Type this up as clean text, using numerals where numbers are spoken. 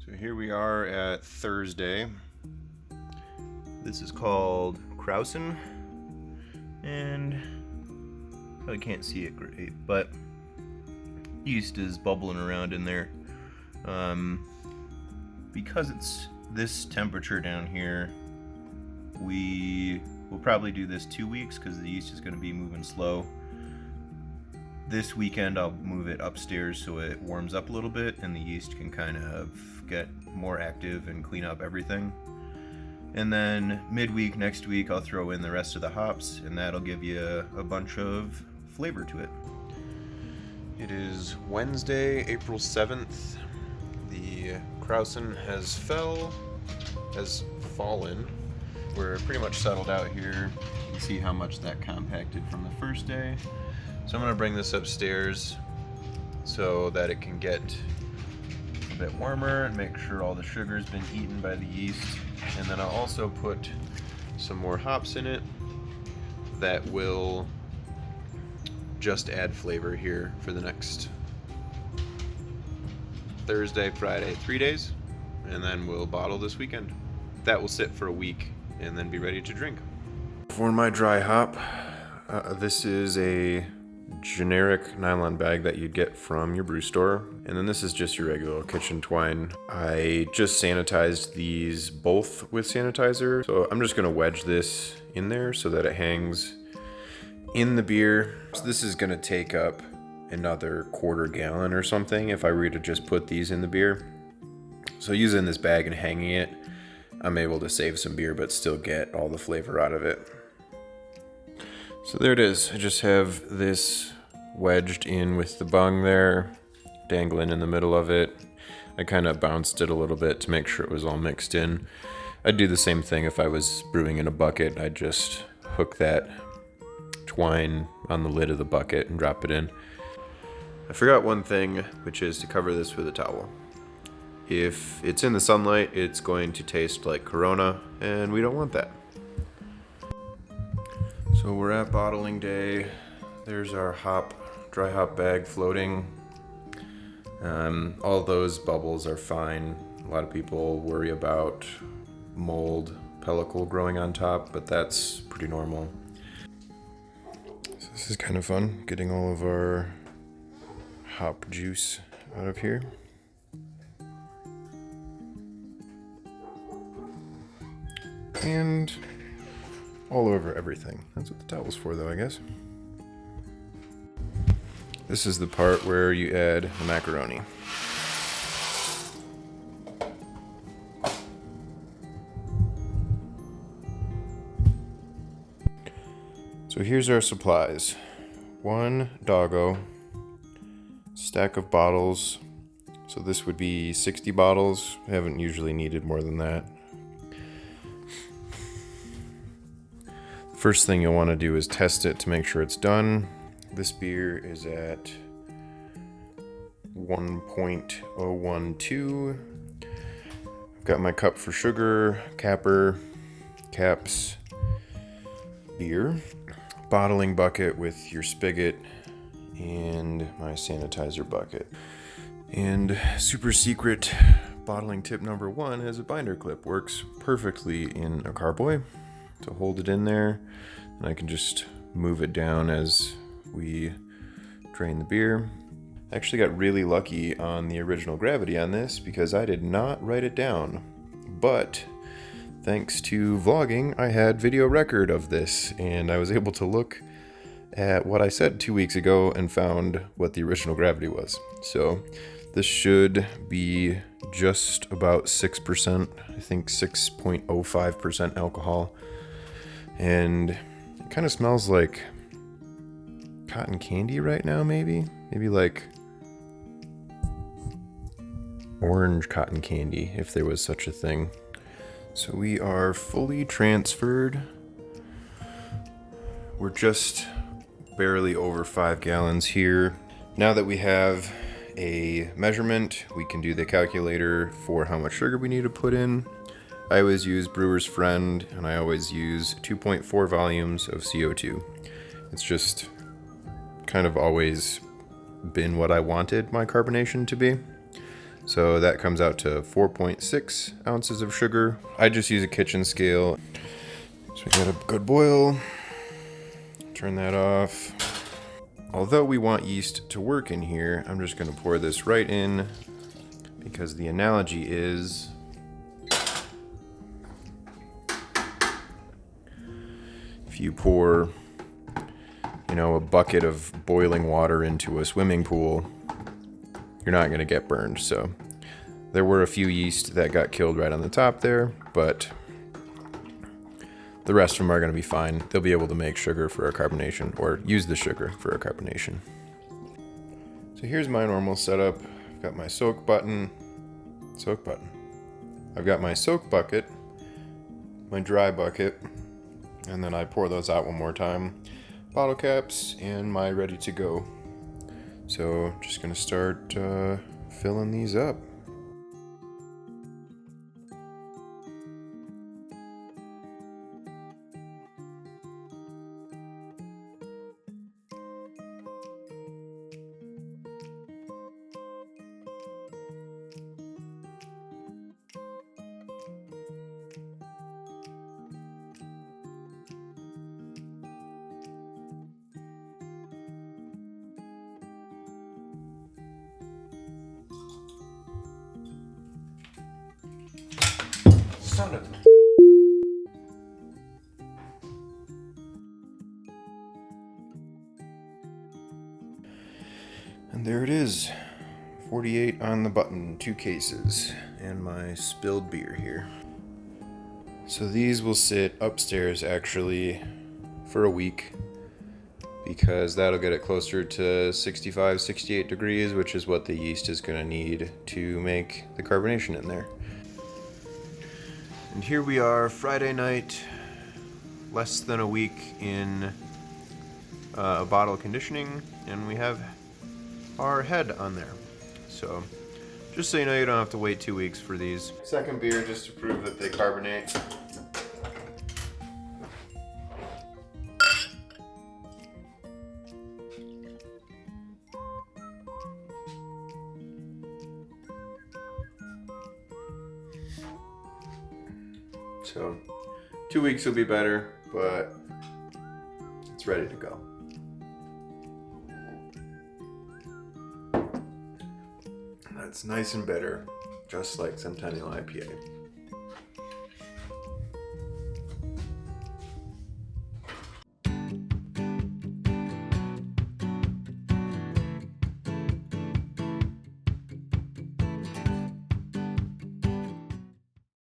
So here we are at Thursday. This is called Krausen, and I can't see it great, but yeast is bubbling around in there. Because it's this temperature down here, we will probably do this 2 weeks because the yeast is going to be moving slow. This weekend I'll move it upstairs so it warms up a little bit and the yeast can kind of get more active and clean up everything. And then midweek next week I'll throw in the rest of the hops, and that'll give you a bunch of flavor to it. It is Wednesday, April 7th. The Krausen has fallen. We're pretty much settled out here. You can see how much that compacted from the first day. So I'm going to bring this upstairs so that it can get a bit warmer and make sure all the sugar's been eaten by the yeast. And then I'll also put some more hops in it that will just add flavor here for the next Thursday, Friday, 3 days, and then we'll bottle this weekend. That will sit for a week and then be ready to drink. For my dry hop, this is a generic nylon bag that you'd get from your brew store, and then this is just your regular kitchen twine. I just sanitized these both with sanitizer, so I'm just gonna wedge this in there so that it hangs in the beer. So this is gonna take up another quarter gallon or something if I were to just put these in the beer. So using this bag and hanging it, I'm able to save some beer but still get all the flavor out of it. So there it is. I just have this wedged in with the bung there, dangling in the middle of it. I kind of bounced it a little bit to make sure it was all mixed in. I'd do the same thing if I was brewing in a bucket. I'd just hook that twine on the lid of the bucket and drop it in. I forgot one thing, which is to cover this with a towel. If it's in the sunlight, it's going to taste like Corona, and we don't want that. So we're at bottling day. There's our dry hop bag floating. All those bubbles are fine. A lot of people worry about mold, pellicle growing on top, but that's pretty normal. So this is kind of fun, getting all of our hop juice out of here. And all over everything. That's what the towel's for, though, I guess. This is the part where you add the macaroni. So here's our supplies. 1 doggo, stack of bottles. So this would be 60 bottles. I haven't usually needed more than that. First thing you'll want to do is test it to make sure it's done. This beer is at 1.012. I've got my cup for sugar, capper, caps, beer, bottling bucket with your spigot, and my sanitizer bucket. And super secret bottling tip number 1 is a binder clip. Works perfectly in a carboy to hold it in there, and I can just move it down as we drain the beer. I actually got really lucky on the original gravity on this because I did not write it down, but thanks to vlogging I had video record of this, and I was able to look at what I said 2 weeks ago and found what the original gravity was. So this should be just about 6%, I think 6.05% alcohol. And it kind of smells like cotton candy right now, maybe like orange cotton candy, if there was such a thing. So we are fully transferred. We're just barely over 5 gallons here. Now that we have a measurement, we can do the calculator for how much sugar we need to put in. I always use Brewer's Friend, and I always use 2.4 volumes of CO2. It's just kind of always been what I wanted my carbonation to be. So that comes out to 4.6 ounces of sugar. I just use a kitchen scale. So we got a good boil. Turn that off. Although we want yeast to work in here, I'm just going to pour this right in because the analogy is if you pour, a bucket of boiling water into a swimming pool, you're not going to get burned. So there were a few yeast that got killed right on the top there, but the rest of them are going to be fine. They'll be able to make sugar for our carbonation, or use the sugar for our carbonation. So here's my normal setup. I've got my soak button. I've got my soak bucket, my dry bucket, and then I pour those out one more time. Bottle caps, and my ready to go. So just gonna start filling these up. Son of a... And there it is. 48 on the button, 2 cases, and my spilled beer here. So these will sit upstairs actually for a week because that'll get it closer to 65, 68 degrees, which is what the yeast is going to need to make the carbonation in there. And here we are, Friday night, less than a week in a bottle conditioning, and we have our head on there. So, just so you know, you don't have to wait 2 weeks for these. Second beer, just to prove that they carbonate. So 2 weeks will be better, but it's ready to go. That's nice and bitter, just like Centennial IPA.